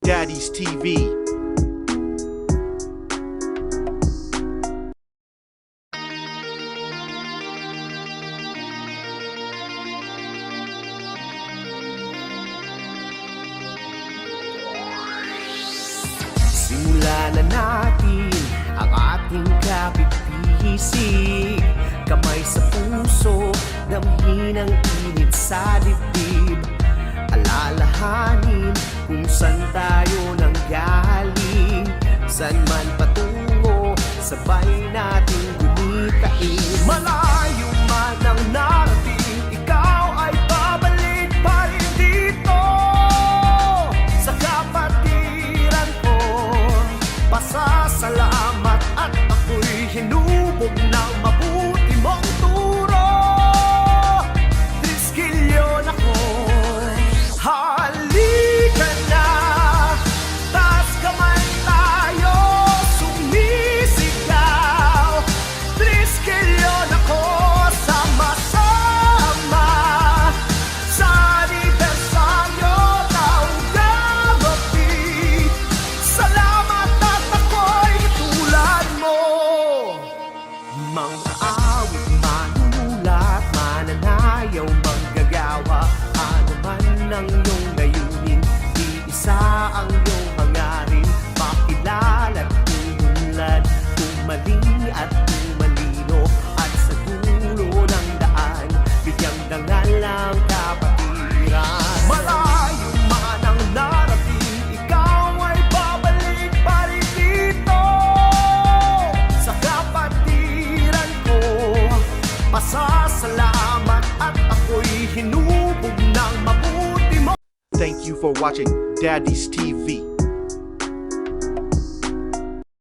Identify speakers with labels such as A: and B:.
A: Daddy's TV.
B: Simulan na natin ang ating kapit-bisig. Kamay sa puso, damhin ang init sa dibdib. Alalahanin kung saan tayo nanggaling. Saan man patungo, sabay nating gumitain. Malayo man ang narating, ikaw ay babalik pa rin dito. Sa kapatiran ko, pasasalamat at ako'y hinubog ng mabuti mong turo. Triskilyon ako, halika na, taas kamay tayo, sumisigaw. Triskilyon ako, sama-sama sa anibersaryo ng gabi. Salamat at ako'y tulad mo. Mga awit, manunulat, mananayaw, manggagawa. Ano man ang iyong layunin, iisa ang iyong hangarin. Makilala at umunlad, umaling at umalino. At sa dulo ng daan, bigyang dangal ang kapatiran. Malayo man ang narating, ikaw ay babalik pa rin dito. Sa kapatiran ko, pasasalamat at ako'y hinubog ng mabuti mo.
A: Thank you for watching Daddy's TV.